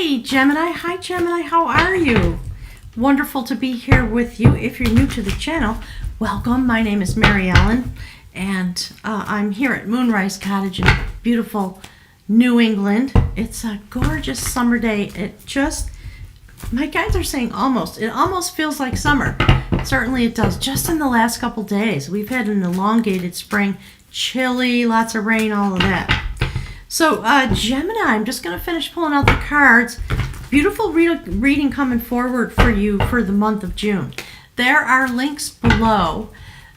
Hi, Gemini. Hi, Gemini. How are you? Wonderful to be here with you. If you're new to the channel, welcome. My name is Mary Ellen, and I'm here at Moonrise Cottage in beautiful New England. It's a gorgeous summer day. My guides are saying almost. It almost feels like summer. Certainly it does. Just in the last couple days, we've had an elongated spring, chilly, lots of rain, all of that. So, Gemini, I'm just going to finish pulling out the cards. Beautiful reading coming forward for you for the month of June. There are links below.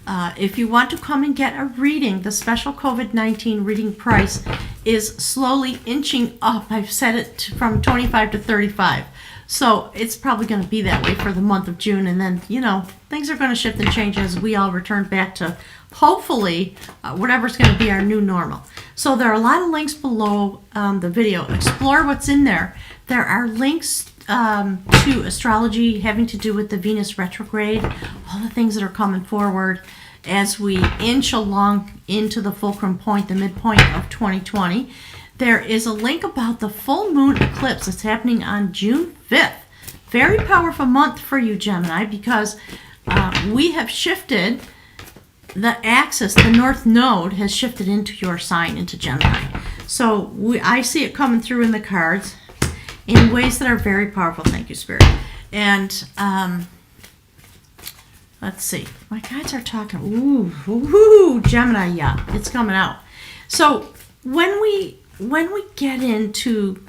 If you want to come and get a reading, the special COVID-19 reading price is slowly inching up. I've set it from 25 to 35. So it's probably going to be that way for the month of June. And then, things are going to shift and change as we all return back to, hopefully, whatever's going to be our new normal. So there are a lot of links below the video. Explore what's in there. There are links to astrology having to do with the Venus retrograde, all the things that are coming forward as we inch along into the fulcrum point, the midpoint of 2020. There is a link about the full moon eclipse that's happening on June 5th. Very powerful month for you, Gemini, because we have shifted the axis, the north node has shifted into your sign, into Gemini. So I see it coming through in the cards in ways that are very powerful. Thank you, Spirit. And let's see. My guides are talking. Ooh, Gemini, yeah, it's coming out. So when we get into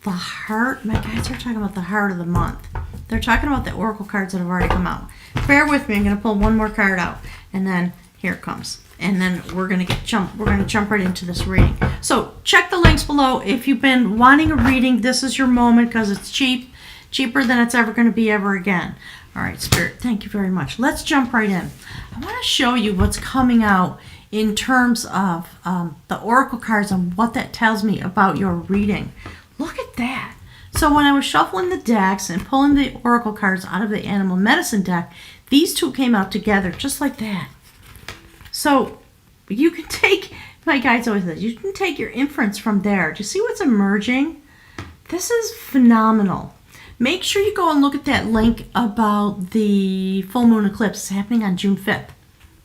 the heart, my guides are talking about the heart of the month. They're talking about the oracle cards that have already come out. Bear with me. I'm going to pull one more card out, and then here it comes. And then we're going to jump right into this reading. So check the links below. If you've been wanting a reading, this is your moment because it's cheaper than it's ever going to be ever again. All right, Spirit, thank you very much. Let's jump right in. I want to show you what's coming out in terms of the oracle cards and what that tells me about your reading. Look at that. So when I was shuffling the decks and pulling the oracle cards out of the animal medicine deck, these two came out together just like that. So you can take, my guides always say, you can take your inference from there. Do you see what's emerging? This is phenomenal. Make sure you go and look at that link about the full moon eclipse happening on June 5th.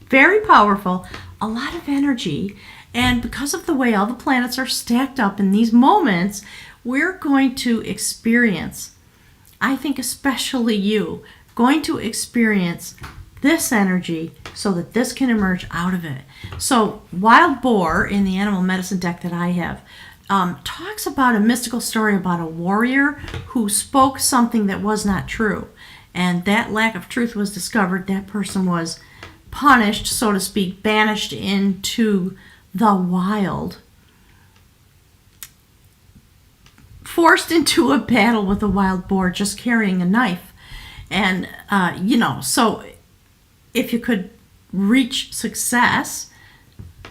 Very powerful, a lot of energy, and because of the way all the planets are stacked up in these moments, we're going to experience, I think especially you, going to experience this energy so that this can emerge out of it. So Wild Boar in the animal medicine deck that I have talks about a mystical story about a warrior who spoke something that was not true. And that lack of truth was discovered. That person was punished, so to speak, banished into the wild, forced into a battle with a wild boar just carrying a knife. And, so if you could reach success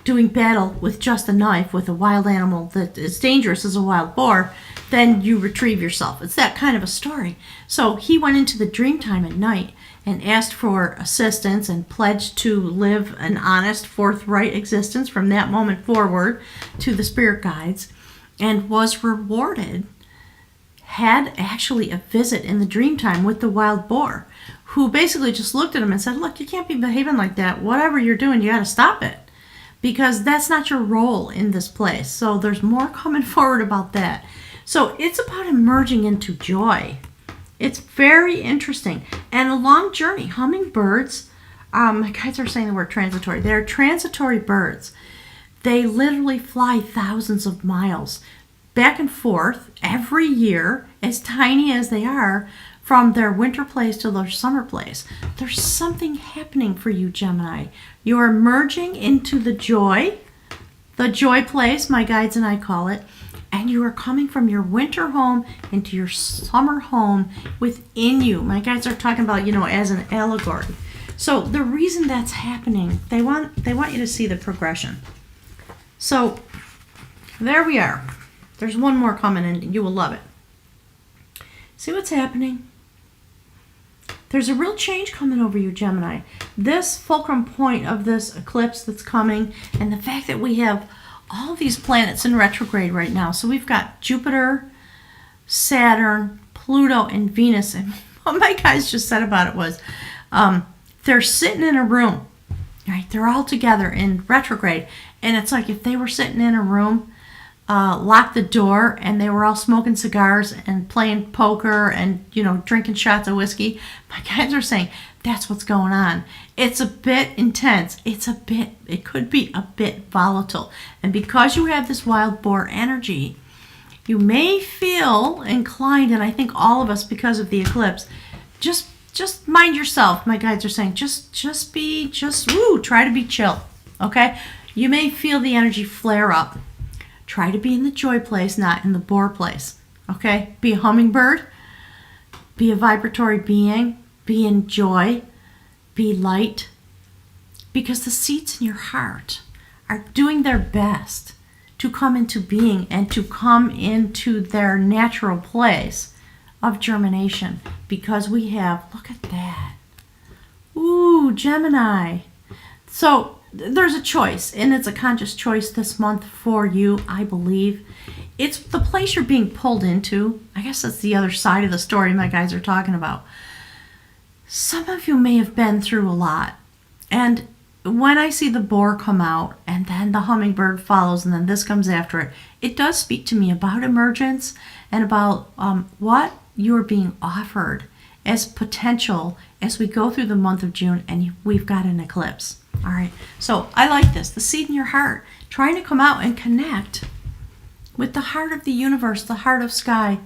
doing battle with just a knife with a wild animal that is dangerous as a wild boar, then you retrieve yourself. It's that kind of a story. So he went into the dream time at night and asked for assistance and pledged to live an honest, forthright existence from that moment forward to the spirit guides, and was rewarded, had actually a visit in the dream time with the wild boar, who basically just looked at him and said, look, you can't be behaving like that. Whatever you're doing, you got to stop it, because that's not your role in this place. So there's more coming forward about that. So it's about emerging into joy. It's very interesting. And a long journey. Hummingbirds, my guides are saying the word transitory. They're transitory birds. They literally fly thousands of miles back and forth every year, as tiny as they are, from their winter place to their summer place. There's something happening for you, Gemini. You're merging into the joy place, my guides and I call it, and you are coming from your winter home into your summer home within you. My guides are talking about, as an allegory. So the reason that's happening, they want you to see the progression. So there we are. There's one more coming in. You will love it. See what's happening? There's a real change coming over you, Gemini. This fulcrum point of this eclipse that's coming, and the fact that we have all these planets in retrograde right now. So we've got Jupiter, Saturn, Pluto, and Venus. And what my guys just said about it was they're sitting in a room, right? They're all together in retrograde. And it's like if they were sitting in a room, locked the door, and they were all smoking cigars and playing poker and, drinking shots of whiskey. My guys are saying that's what's going on. It's a bit intense. It could be a bit volatile. And because you have this wild boar energy, you may feel inclined, and I think all of us, because of the eclipse, just mind yourself. My guides are saying, try to be chill, okay? You may feel the energy flare up. Try to be in the joy place, not in the boar place, okay? Be a hummingbird, be a vibratory being, be in joy, be light, because the seeds in your heart are doing their best to come into being and to come into their natural place of germination, because we have, look at that. Ooh, Gemini. So there's a choice, and it's a conscious choice this month for you, I believe. It's the place you're being pulled into. I guess that's the other side of the story my guys are talking about. Some of you may have been through a lot, and when I see the boar come out and then the hummingbird follows and then this comes after it, it does speak to me about emergence and about what you're being offered as potential as we go through the month of June and we've got an eclipse. All right, so I like this, the seed in your heart, trying to come out and connect with the heart of the universe, the heart of sky.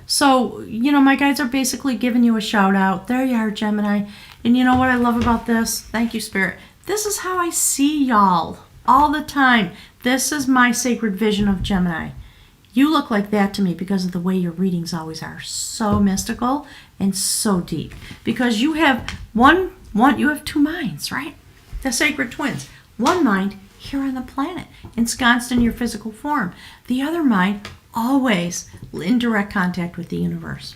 So, my guides are basically giving you a shout out. There you are, Gemini. And you know what I love about this? Thank you, Spirit. This is how I see y'all all the time. This is my sacred vision of Gemini. You look like that to me because of the way your readings always are. So mystical and so deep. Because you have you have two minds, right? The sacred twins. One mind here on the planet, ensconced in your physical form. The other mind always in direct contact with the universe.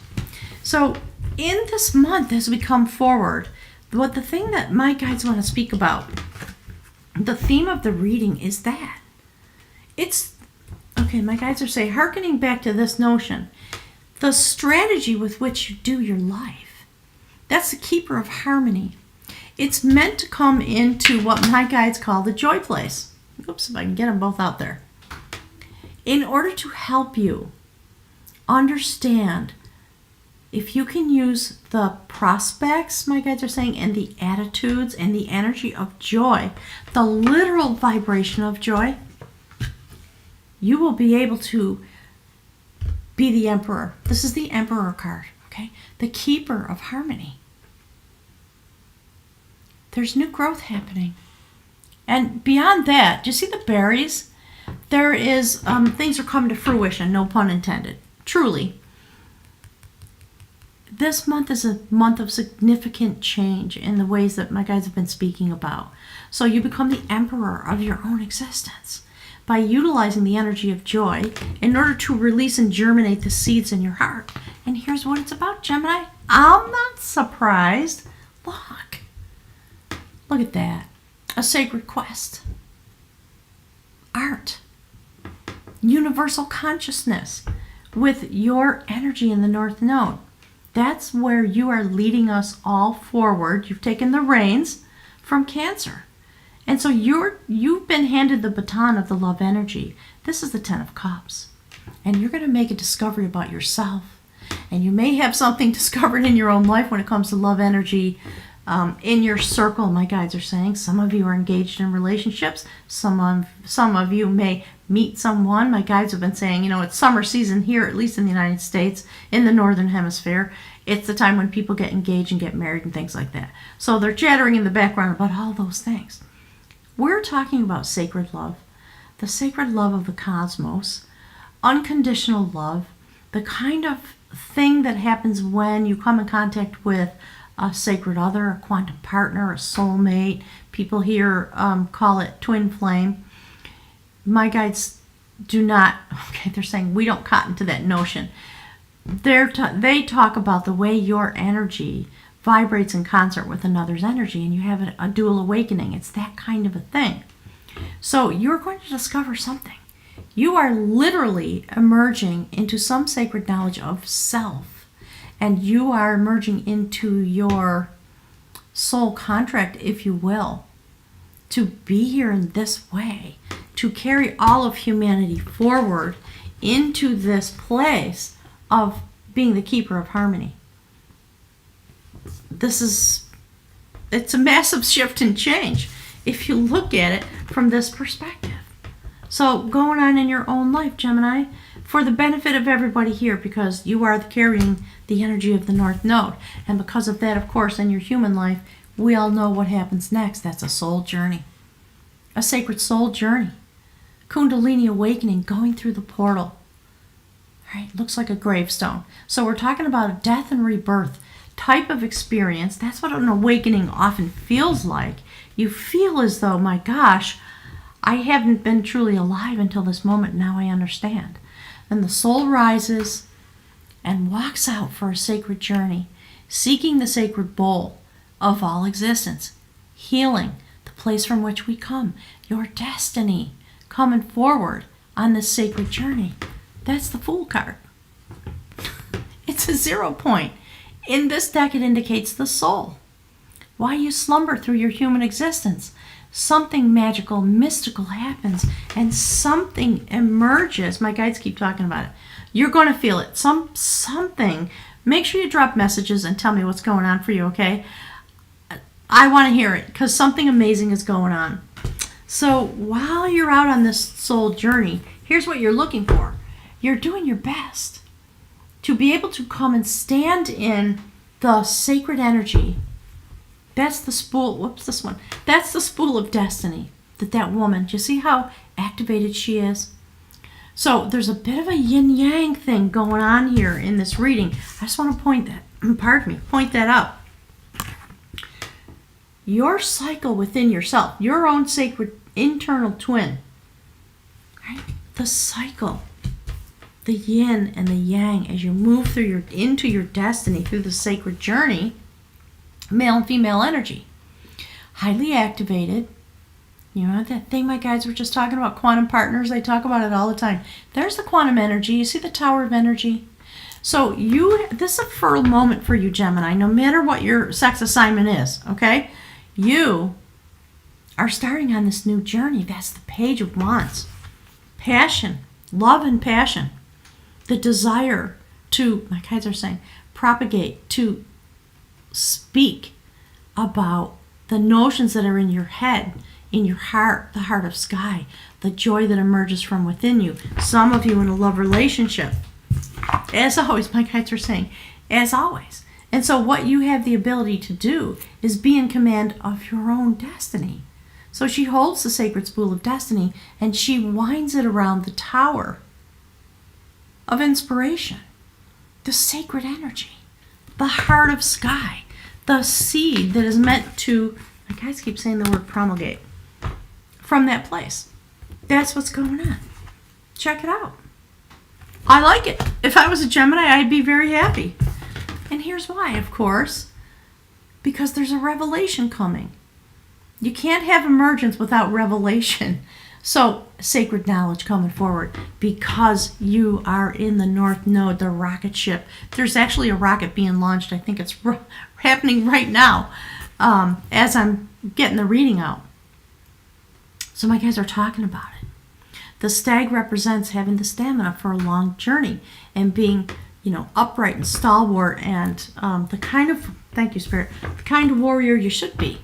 So in this month, as we come forward, the thing that my guides want to speak about, the theme of the reading is that. My guides are saying, hearkening back to this notion, the strategy with which you do your life, that's the keeper of harmony. It's meant to come into what my guides call the joy place. Oops, if I can get them both out there. In order to help you understand, if you can use the prospects, my guides are saying, and the attitudes and the energy of joy, the literal vibration of joy, you will be able to be the emperor. This is the emperor card, okay? The keeper of harmony. There's new growth happening. And beyond that, do you see the berries? There is, things are coming to fruition, no pun intended. Truly. This month is a month of significant change in the ways that my guides have been speaking about. So you become the emperor of your own existence by utilizing the energy of joy in order to release and germinate the seeds in your heart. And here's what it's about, Gemini. I'm not surprised. Look at that. A sacred quest. Art. Universal consciousness with your energy in the North Node. That's where you are leading us all forward. You've taken the reins from Cancer. And so you've been handed the baton of the love energy. This is the Ten of Cups. And you're going to make a discovery about yourself. And you may have something discovered in your own life when it comes to love energy in your circle, my guides are saying. Some of you are engaged in relationships. Some of you may meet someone. My guides have been saying, it's summer season here, at least in the United States, in the Northern Hemisphere. It's the time when people get engaged and get married and things like that. So they're chattering in the background about all those things. We're talking about sacred love, the sacred love of the cosmos, unconditional love, the kind of thing that happens when you come in contact with a sacred other, a quantum partner, a soulmate. People here call it twin flame. My guides do not, they're saying we don't cotton to that notion. They talk about the way your energy vibrates in concert with another's energy and you have a dual awakening. It's that kind of a thing. So you're going to discover something. You are literally emerging into some sacred knowledge of self, and you are emerging into your soul contract, if you will, to be here in this way, to carry all of humanity forward into this place of being the keeper of harmony. It's a massive shift and change if you look at it from this perspective. So going on in your own life, Gemini, for the benefit of everybody here, because you are carrying the energy of the North Node. And because of that, of course, in your human life, we all know what happens next. That's a soul journey. A sacred soul journey. Kundalini awakening, going through the portal. Right? Looks like a gravestone. So we're talking about a death and rebirth type of experience. That's what an awakening often feels like. You feel as though, my gosh, I haven't been truly alive until this moment. Now I understand. Then the soul rises and walks out for a sacred journey, seeking the sacred bowl of all existence, healing the place from which we come, your destiny, coming forward on this sacred journey. That's the Fool card. It's a 0 point. In this deck, it indicates the soul. Why you slumber through your human existence. Something magical, mystical happens, and something emerges. My guides keep talking about it. You're going to feel it. Something. Make sure you drop messages and tell me what's going on for you, okay? I want to hear it, because something amazing is going on. So while you're out on this soul journey, here's what you're looking for. You're doing your best to be able to come and stand in the sacred energy. That's the spool. Whoops, this one. That's the spool of destiny. That woman. Do you see how activated she is? So there's a bit of a yin-yang thing going on here in this reading. I just want to point that out. Your cycle within yourself, your own sacred internal twin, right? The cycle, the yin and the yang, as you move through into your destiny through the sacred journey, male and female energy, highly activated. You know that thing my guides were just talking about, quantum partners. They talk about it all the time. There's the quantum energy. You see the tower of energy. So this is a fertile moment for you, Gemini, no matter what your sex assignment is, okay? You are starting on this new journey. That's the Page of Wands. Passion, love and passion. The desire to, my guides are saying, propagate, to speak about the notions that are in your head, in your heart, the heart of sky, the joy that emerges from within you. Some of you in a love relationship. As always, my guides are saying, as always. And so what you have the ability to do is be in command of your own destiny. So she holds the sacred spool of destiny and she winds it around the tower of inspiration, the sacred energy, the heart of sky, the seed that is meant to, my guys keep saying the word promulgate, from that place. That's what's going on. Check it out. I like it. If I was a Gemini, I'd be very happy. And here's why, of course, because there's a revelation coming. You can't have emergence without revelation. So, sacred knowledge coming forward because you are in the North Node, the rocket ship. There's actually a rocket being launched. I think it's happening right now as I'm getting the reading out. So my guys are talking about it. The stag represents having the stamina for a long journey and being, upright and stalwart and the kind of, thank you, Spirit, the kind of warrior you should be.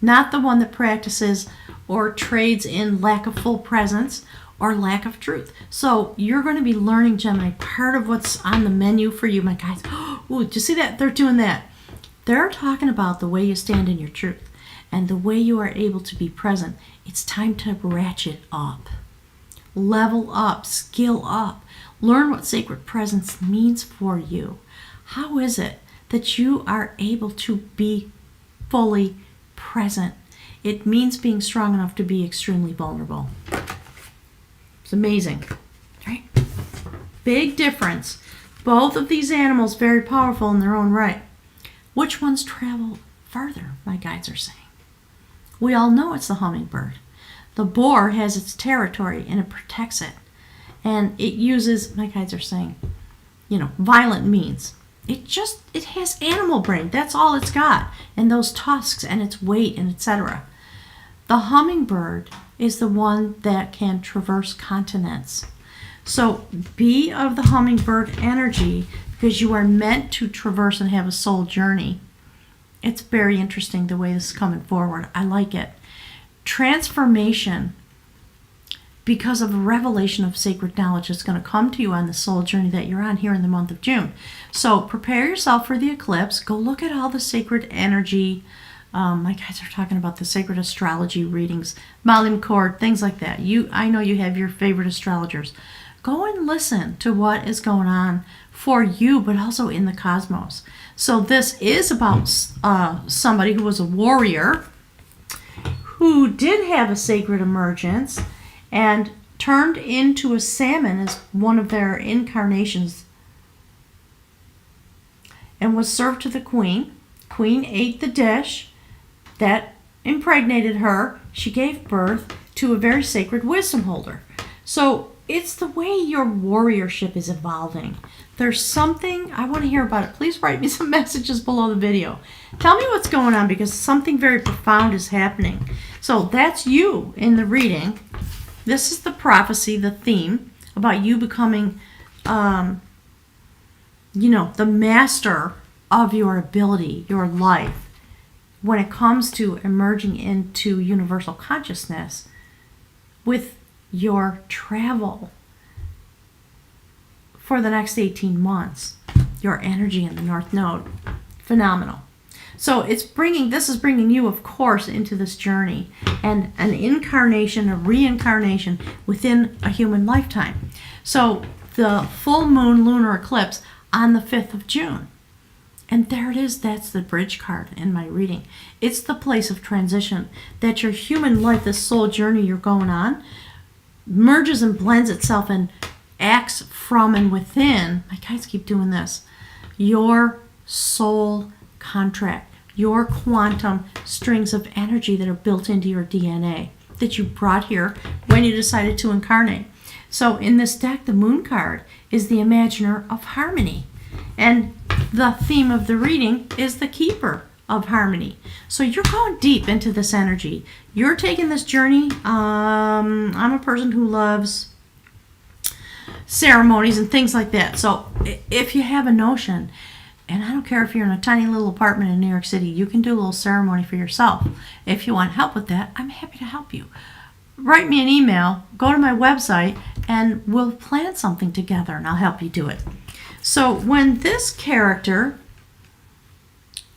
Not the one that practices or trades in lack of full presence or lack of truth. So you're going to be learning, Gemini, part of what's on the menu for you, my guys. Ooh, do you see that? They're doing that. They're talking about the way you stand in your truth and the way you are able to be present. It's time to ratchet up, level up, skill up, learn what sacred presence means for you. How is it that you are able to be fully present? It means being strong enough to be extremely vulnerable. It's amazing, right? Big difference. Both of these animals very powerful in their own right. Which ones travel further, my guides are saying? We all know it's the hummingbird. The boar has its territory and it protects it. And it uses, my guides are saying, violent means. It has animal brain. That's all it's got. And those tusks and its weight and etc. The hummingbird is the one that can traverse continents. So be of the hummingbird energy because you are meant to traverse and have a soul journey. It's very interesting the way this is coming forward. I like it. Transformation, because of a revelation of sacred knowledge that's going to come to you on the soul journey that you're on here in the month of June. So prepare yourself for the eclipse. Go look at all the sacred energy. My guys are talking about the sacred astrology readings, Molly McCord, things like that. I know you have your favorite astrologers. Go and listen to what is going on for you, but also in the cosmos. So this is about somebody who was a warrior who did have a sacred emergence and turned into a salmon as one of their incarnations and was served to the queen. Queen ate the dish that impregnated her. She gave birth to a very sacred wisdom holder. So it's the way your warriorship is evolving. There's something, I want to hear about it. Please write me some messages below the video. Tell me what's going on because something very profound is happening. So that's you in the reading. This is the prophecy, the theme about you becoming, the master of your ability, your life, when it comes to emerging into universal consciousness with your travel for the next 18 months. Your energy in the North Node, phenomenal. So this is bringing you, of course, into this journey and an incarnation, a reincarnation within a human lifetime. So the full moon lunar eclipse on the 5th of June. And there it is. That's the bridge card in my reading. It's the place of transition that your human life, this soul journey you're going on, merges and blends itself and acts from and within. My guys keep doing this. Your soul contract, your quantum strings of energy that are built into your DNA that you brought here when you decided to incarnate. So in this deck, the moon card is the imaginer of harmony. And the theme of the reading is the keeper of harmony. So you're going deep into this energy. You're taking this journey. I'm a person who loves ceremonies and things like that. So if you have a notion, and I don't care if you're in a tiny little apartment in New York City, you can do a little ceremony for yourself. If you want help with that, I'm happy to help you. Write me an email, go to my website, and we'll plan something together, and I'll help you do it. So when this character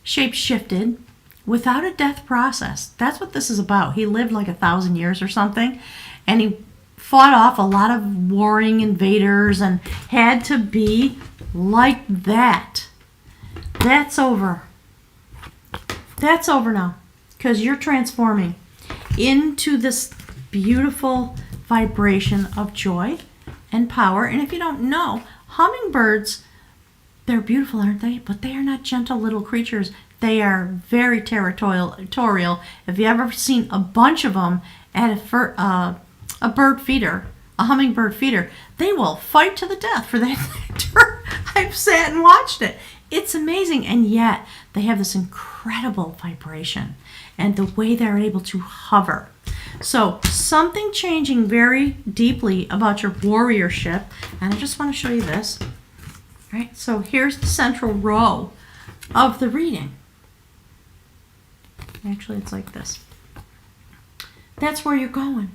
shape-shifted without a death process, that's what this is about. He lived like 1,000 years or something, and he fought off a lot of warring invaders and had to be like that. That's over. That's over now, because you're transforming into this beautiful vibration of joy and power. And if you don't know, hummingbirds, they're beautiful, aren't they? But they are not gentle little creatures. They are very territorial. If you ever seen a bunch of them at a bird feeder, a hummingbird feeder, they will fight to the death for that nectar. I've sat and watched it. It's amazing, and yet they have this incredible vibration and the way they're able to hover. So something changing very deeply about your warriorship, and I just want to show you this. All right, so here's the central row of the reading. Actually, it's like this. That's where you're going.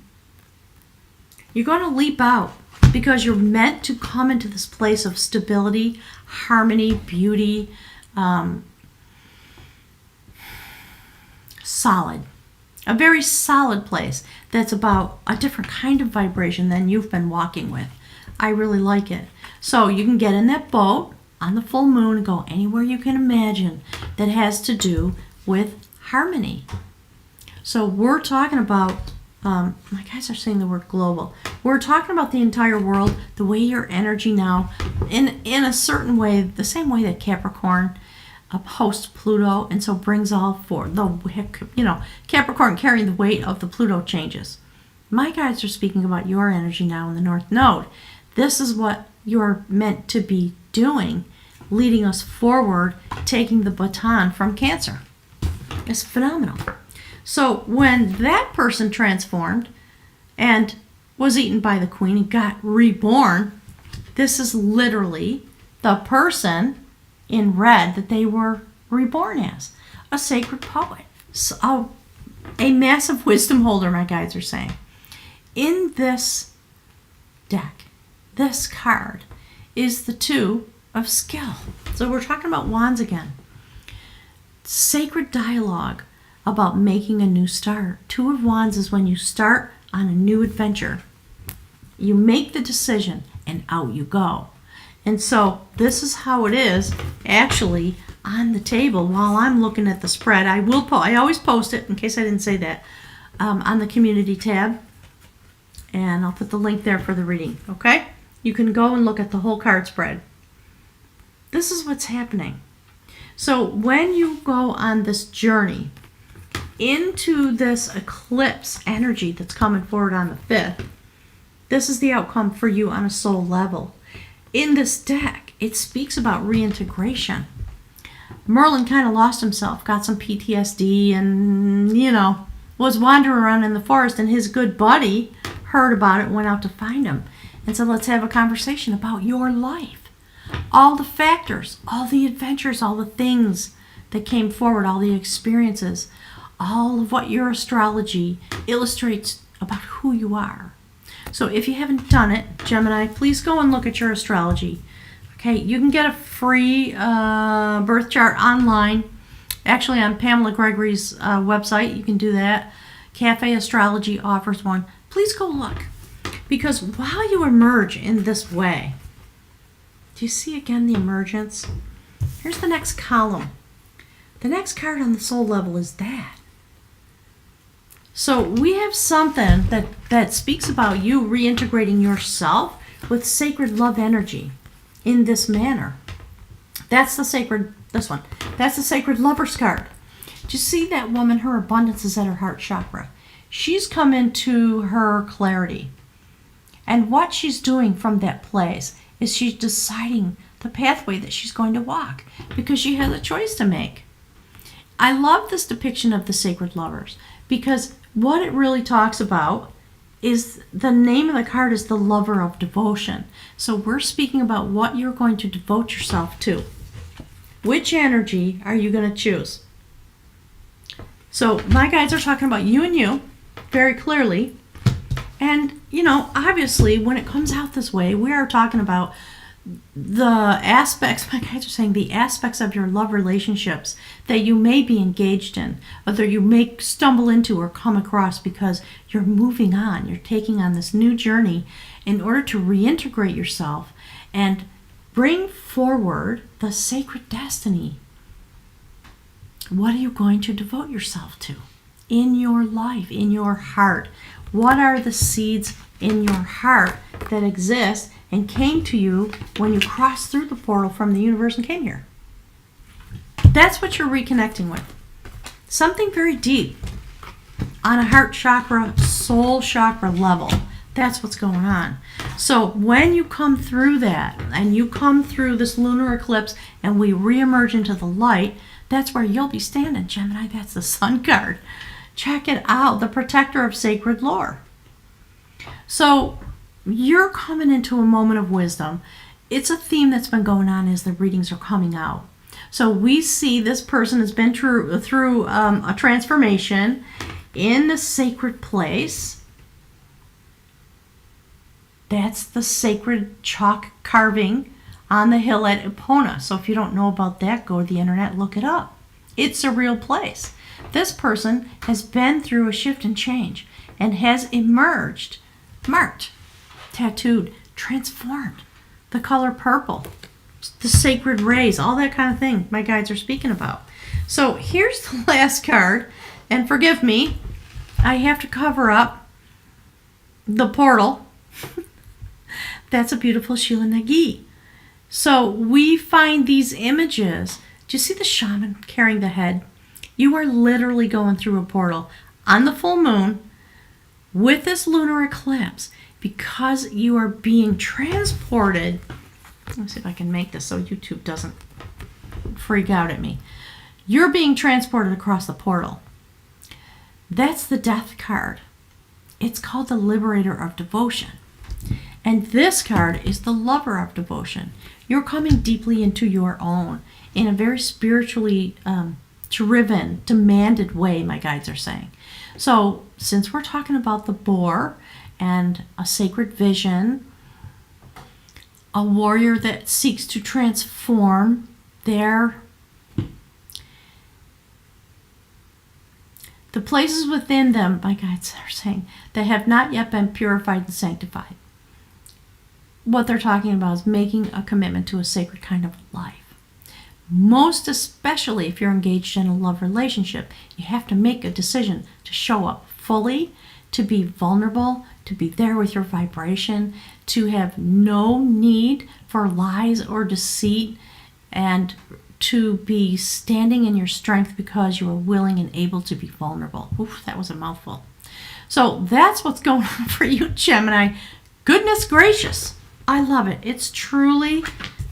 You're going to leap out because you're meant to come into this place of stability, harmony, beauty, solid. A very solid place that's about a different kind of vibration than you've been walking with. I really like it. So you can get in that boat on the full moon and go anywhere you can imagine that has to do with harmony. So we're talking about, my guys are saying the word global. We're talking about the entire world, the way your energy now, in a certain way, the same way that Capricorn hosts Pluto, and so brings all for the, Capricorn carrying the weight of the Pluto changes. My guides are speaking about your energy now in the North Node. This is what you're meant to be doing, leading us forward, taking the baton from Cancer. It's phenomenal. So when that person transformed and was eaten by the queen and got reborn, this is literally the person in red that they were reborn as. A sacred poet. So, a massive wisdom holder, my guides are saying. In this deck, this card is the Two of Skill. So we're talking about wands again. Sacred dialogue about making a new start. Two of Wands is when you start on a new adventure. You make the decision and out you go. And so this is how it is actually on the table while I'm looking at the spread. I always post it, in case I didn't say that, on the community tab. And I'll put the link there for the reading, okay? You can go and look at the whole card spread. This is what's happening. So when you go on this journey into this eclipse energy that's coming forward on the 5th, this is the outcome for you on a soul level. In this deck, it speaks about reintegration. Merlin kind of lost himself, got some PTSD, and, was wandering around in the forest, and his good buddy heard about it and went out to find him. And said, let's have a conversation about your life. All the factors, all the adventures, all the things that came forward, all the experiences, all of what your astrology illustrates about who you are. So if you haven't done it, Gemini, please go and look at your astrology. Okay, you can get a free birth chart online. Actually, on Pamela Gregory's website, you can do that. Cafe Astrology offers one. Please go look. Because while you emerge in this way, do you see again the emergence? Here's the next column. The next card on the soul level is that. So we have something that speaks about you reintegrating yourself with sacred love energy in this manner. That's the sacred, this one. That's the sacred lover's card. Do you see that woman? Her abundance is at her heart chakra. She's come into her clarity. And what she's doing from that place is she's deciding the pathway that she's going to walk because she has a choice to make. I love this depiction of the sacred lovers because what it really talks about is the name of the card is the lover of devotion. So we're speaking about what you're going to devote yourself to. Which energy are you going to choose? So my guides are talking about you and you very clearly. And, obviously, when it comes out this way, we are talking about the aspects, my guides are saying, the aspects of your love relationships that you may be engaged in, whether you may stumble into or come across because you're moving on, you're taking on this new journey in order to reintegrate yourself and bring forward the sacred destiny. What are you going to devote yourself to in your life, in your heart? What are the seeds in your heart that exist and came to you when you crossed through the portal from the universe and came here? That's what you're reconnecting with. Something very deep on a heart chakra, soul chakra level. That's what's going on. So when you come through that and you come through this lunar eclipse and we reemerge into the light, that's where you'll be standing, Gemini. That's the sun card. Check it out, the protector of sacred lore. So you're coming into a moment of wisdom. It's a theme that's been going on as the readings are coming out. So we see this person has been through a transformation in the sacred place. That's the sacred chalk carving on the hill at Epona. So if you don't know about that, go to the internet, look it up. It's a real place. This person has been through a shift and change and has emerged, marked, tattooed, transformed. The color purple, the sacred rays, all that kind of thing my guides are speaking about. So here's the last card, and forgive me, I have to cover up the portal. That's a beautiful Sheila Nagi. So we find these images. Do you see the shaman carrying the head? You are literally going through a portal on the full moon with this lunar eclipse, because you are being transported. Let me see if I can make this so YouTube doesn't freak out at me. You're being transported across the portal. That's the Death card. It's called the Liberator of Devotion. And this card is the Lover of Devotion. You're coming deeply into your own in a very spiritually driven, demanded way, my guides are saying. So since we're talking about the boar and a sacred vision, a warrior that seeks to transform the places within them, my guides are saying, that have not yet been purified and sanctified. What they're talking about is making a commitment to a sacred kind of life. Most especially if you're engaged in a love relationship, you have to make a decision to show up fully, to be vulnerable, to be there with your vibration, to have no need for lies or deceit, and to be standing in your strength because you are willing and able to be vulnerable. Oof, that was a mouthful. So that's what's going on for you, Gemini. Goodness gracious. I love it. It's truly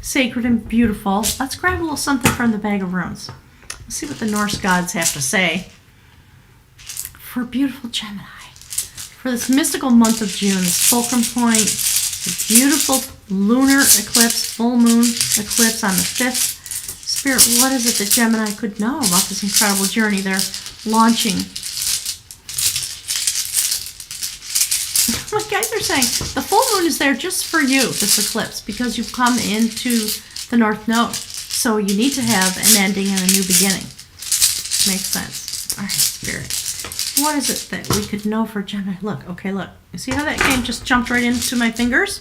sacred and beautiful. Let's grab a little something from the bag of runes. Let's see what the Norse gods have to say for beautiful Gemini. For this mystical month of June, this fulcrum point, the beautiful lunar eclipse, full moon eclipse on the 5th. Spirit, what is it that Gemini could know about this incredible journey they're launching? My guys are saying the full moon is there just for you, this eclipse, because you've come into the North Node. So you need to have an ending and a new beginning. Makes sense. All right, Spirit. What is it that we could know for Gemini? Look, okay, look. You see how that game just jumped right into my fingers?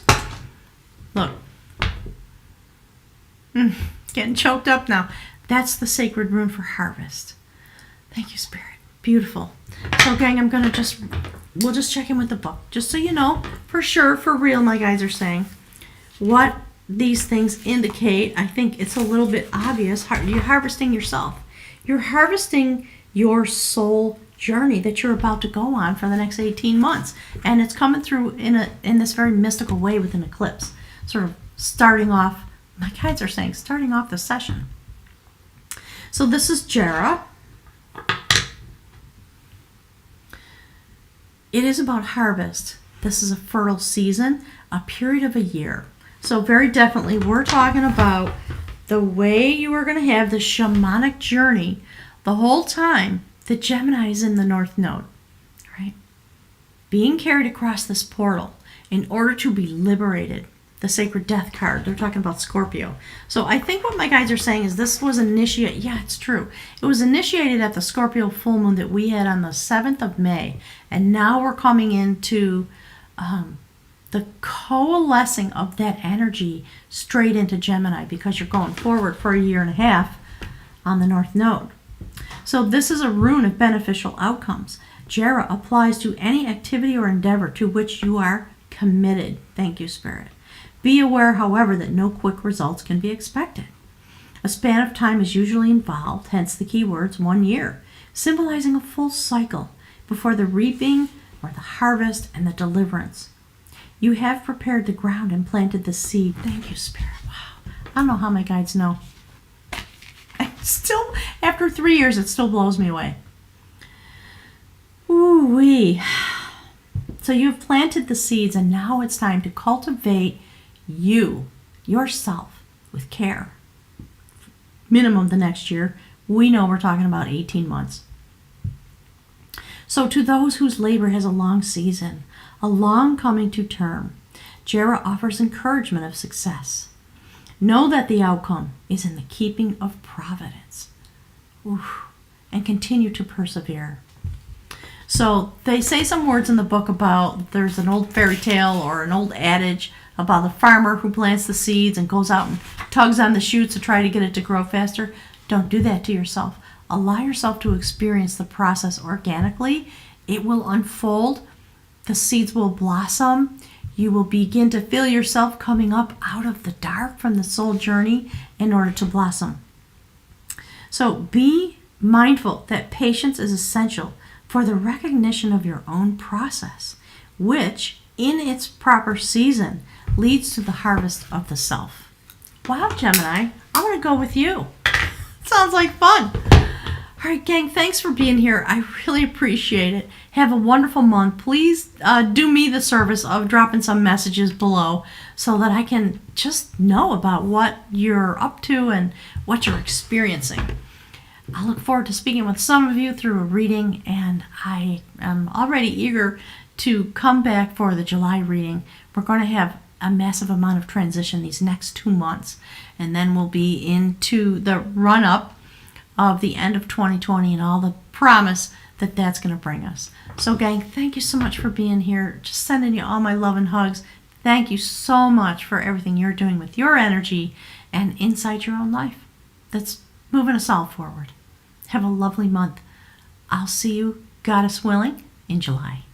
Look. Getting choked up now. That's the sacred rune for harvest. Thank you, Spirit. Beautiful. So, gang, we'll just check in with the book. Just so you know, for sure, for real, my guys are saying, what these things indicate. I think it's a little bit obvious. You're harvesting yourself. You're harvesting your soul journey that you're about to go on for the next 18 months. And it's coming through in this very mystical way with an eclipse. Sort of starting off, my guides are saying, starting off the session. So this is Jera. It is about harvest. This is a fertile season, a period of a year. So very definitely we're talking about the way you are going to have the shamanic journey the whole time that Gemini is in the North Node, right? Being carried across this portal in order to be liberated. The Sacred Death card, they're talking about Scorpio. So I think what my guides are saying is this was initiated, yeah, it's true. It was initiated at the Scorpio full moon that we had on the 7th of May. And now we're coming into the coalescing of that energy straight into Gemini because you're going forward for a year and a half on the North Node. So this is a rune of beneficial outcomes. Jera applies to any activity or endeavor to which you are committed. Thank you, Spirit. Be aware, however, that no quick results can be expected. A span of time is usually involved, hence the key words 1 year, symbolizing a full cycle before the reaping or the harvest and the deliverance. You have prepared the ground and planted the seed. Thank you, Spirit. Wow. I don't know how my guides know. Still, after 3 years, it still blows me away. Ooh-wee. So you've planted the seeds, and now it's time to cultivate yourself, with care. Minimum the next year. We know we're talking about 18 months. So to those whose labor has a long season, a long coming to term, Jera offers encouragement of success. Know that the outcome is in the keeping of providence. Oof. And continue to persevere. So they say some words in the book about, there's an old fairy tale or an old adage about the farmer who plants the seeds and goes out and tugs on the shoots to try to get it to grow faster. Don't do that to yourself. Allow yourself to experience the process organically. It will unfold. The seeds will blossom. You will begin to feel yourself coming up out of the dark from the soul journey in order to blossom. So be mindful that patience is essential for the recognition of your own process, which, in its proper season, leads to the harvest of the self. Wow, Gemini, I'm going to go with you. Sounds like fun. All right, gang, thanks for being here. I really appreciate it. Have a wonderful month. Please do me the service of dropping some messages below so that I can just know about what you're up to and what you're experiencing. I look forward to speaking with some of you through a reading, and I am already eager to come back for the July reading. We're going to have a massive amount of transition these next 2 months, and then we'll be into the run-up of the end of 2020 and all the promise that that's going to bring us. So, gang, thank you so much for being here. Just sending you all my love and hugs. Thank you so much for everything you're doing with your energy and inside your own life. That's moving us all forward. Have a lovely month. I'll see you, Goddess willing, in July.